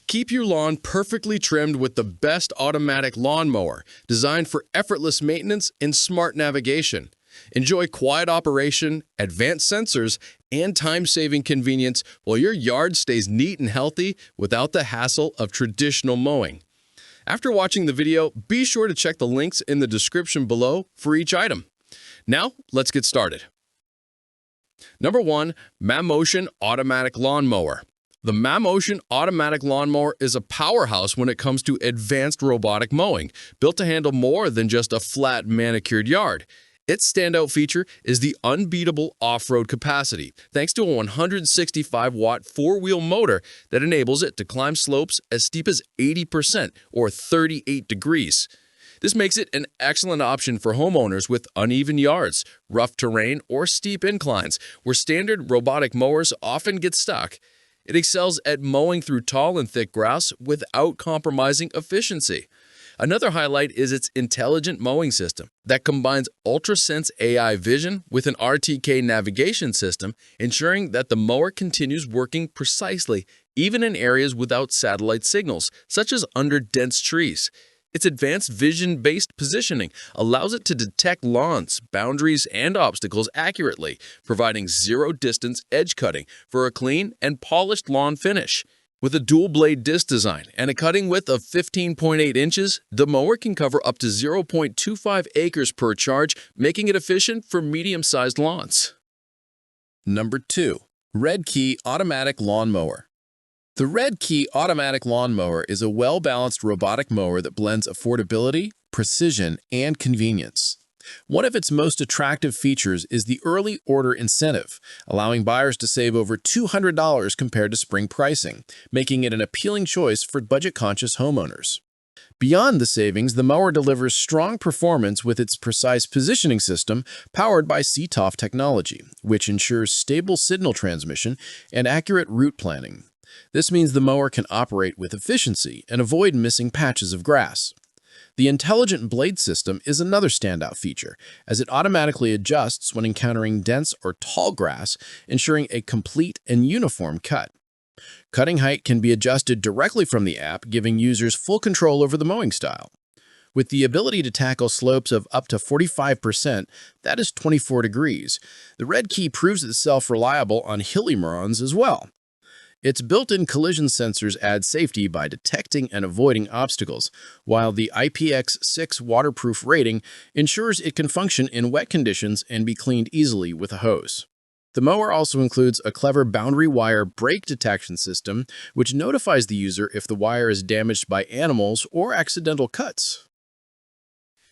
Keep your lawn perfectly trimmed with the best automatic lawnmower, designed for effortless maintenance and smart navigation. Enjoy quiet operation, advanced sensors, and time-saving convenience while your yard stays neat and healthy without the hassle of traditional mowing. After watching the video, be sure to check the links in the description below for each item. Now, let's get started. Number 1. Mammotion Automatic Lawnmower. The Mammotion Automatic Lawnmower is a powerhouse when it comes to advanced robotic mowing, built to handle more than just a flat, manicured yard. Its standout feature is the unbeatable off-road capacity, thanks to a 165-watt four-wheel motor that enables it to climb slopes as steep as 80% or 38 degrees. This makes it an excellent option for homeowners with uneven yards, rough terrain, or steep inclines, where standard robotic mowers often get stuck. It excels at mowing through tall and thick grass without compromising efficiency. Another highlight is its intelligent mowing system that combines UltraSense AI vision with an RTK navigation system, ensuring that the mower continues working precisely even in areas without satellite signals, such as under dense trees. Its advanced vision-based positioning allows it to detect lawns, boundaries, and obstacles accurately, providing zero-distance edge cutting for a clean and polished lawn finish. With a dual-blade disc design and a cutting width of 15.8 inches, the mower can cover up to 0.25 acres per charge, making it efficient for medium-sized lawns. Number 2. Redkey Automatic Lawnmower. The Redkey Automatic Lawnmower is a well-balanced robotic mower that blends affordability, precision, and convenience. One of its most attractive features is the early order incentive, allowing buyers to save over $200 compared to spring pricing, making it an appealing choice for budget-conscious homeowners. Beyond the savings, the mower delivers strong performance with its precise positioning system powered by CTOF technology, which ensures stable signal transmission and accurate route planning. This means the mower can operate with efficiency and avoid missing patches of grass. The intelligent blade system is another standout feature, as it automatically adjusts when encountering dense or tall grass, ensuring a complete and uniform cut. Cutting height can be adjusted directly from the app, giving users full control over the mowing style. With the ability to tackle slopes of up to 45%, that is 24 degrees, the Redkey proves itself reliable on hilly mowings as well. Its built-in collision sensors add safety by detecting and avoiding obstacles, while the IPX6 waterproof rating ensures it can function in wet conditions and be cleaned easily with a hose. The mower also includes a clever boundary wire break detection system, which notifies the user if the wire is damaged by animals or accidental cuts.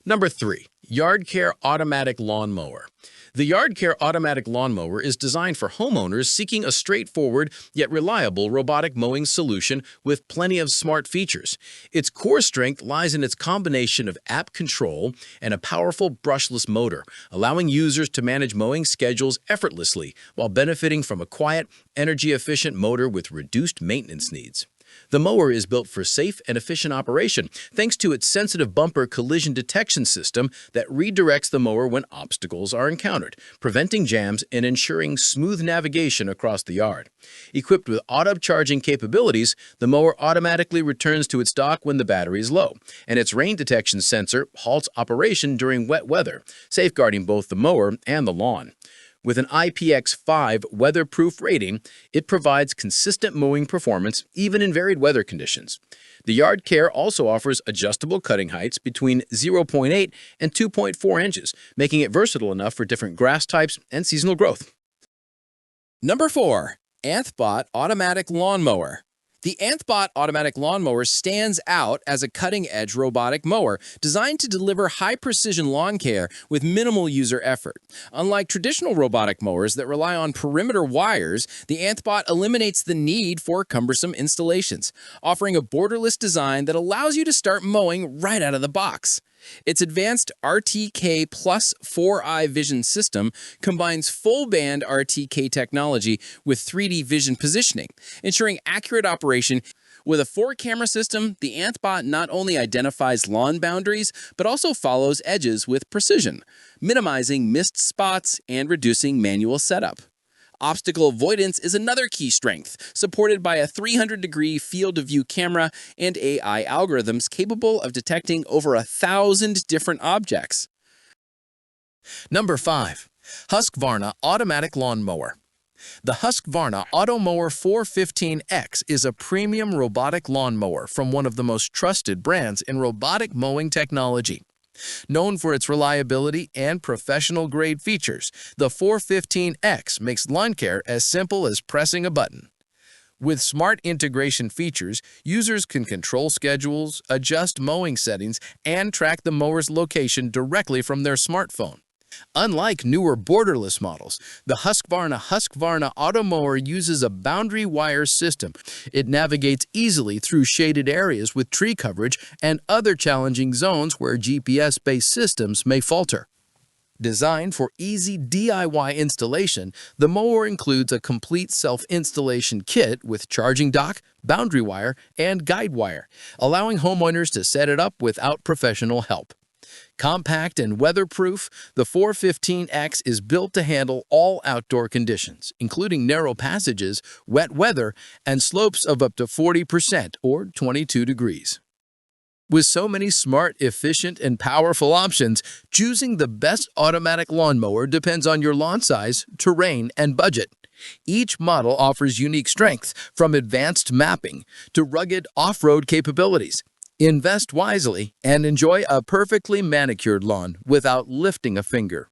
Number 3. YARDCARE Automatic Lawnmower. The YARDCARE Automatic Lawnmower is designed for homeowners seeking a straightforward yet reliable robotic mowing solution with plenty of smart features. Its core strength lies in its combination of app control and a powerful brushless motor, allowing users to manage mowing schedules effortlessly while benefiting from a quiet, energy-efficient motor with reduced maintenance needs. The mower is built for safe and efficient operation thanks to its sensitive bumper collision detection system that redirects the mower when obstacles are encountered, preventing jams and ensuring smooth navigation across the yard. Equipped with auto-charging capabilities, the mower automatically returns to its dock when the battery is low, and its rain detection sensor halts operation during wet weather, safeguarding both the mower and the lawn. With an IPX5 weatherproof rating, it provides consistent mowing performance even in varied weather conditions. The YARDCARE also offers adjustable cutting heights between 0.8 and 2.4 inches, making it versatile enough for different grass types and seasonal growth. Number 4. ANTHBOT Automatic Lawnmower. The ANTHBOT automatic lawnmower stands out as a cutting-edge robotic mower designed to deliver high-precision lawn care with minimal user effort. Unlike traditional robotic mowers that rely on perimeter wires, the ANTHBOT eliminates the need for cumbersome installations, offering a borderless design that allows you to start mowing right out of the box. Its advanced RTK Plus 4i vision system combines full-band RTK technology with 3D vision positioning, ensuring accurate operation. With a 4-camera system, the ANTHBOT not only identifies lawn boundaries, but also follows edges with precision, minimizing missed spots and reducing manual setup. Obstacle avoidance is another key strength, supported by a 300-degree field-of-view camera and AI algorithms capable of detecting over 1,000 different objects. Number 5. Husqvarna Automatic Lawn Mower. The Husqvarna Automower 415X is a premium robotic lawn mower from one of the most trusted brands in robotic mowing technology. Known for its reliability and professional-grade features, the 415X makes lawn care as simple as pressing a button. With smart integration features, users can control schedules, adjust mowing settings, and track the mower's location directly from their smartphone. Unlike newer borderless models, the Husqvarna Automower uses a boundary wire system. It navigates easily through shaded areas with tree coverage and other challenging zones where GPS-based systems may falter. Designed for easy DIY installation, the mower includes a complete self-installation kit with charging dock, boundary wire, and guide wire, allowing homeowners to set it up without professional help. Compact and weatherproof, the 415X is built to handle all outdoor conditions, including narrow passages, wet weather, and slopes of up to 40% or 22 degrees. With so many smart, efficient, and powerful options, choosing the best automatic lawnmower depends on your lawn size, terrain, and budget. Each model offers unique strengths, from advanced mapping to rugged off-road capabilities. Invest wisely and enjoy a perfectly manicured lawn without lifting a finger.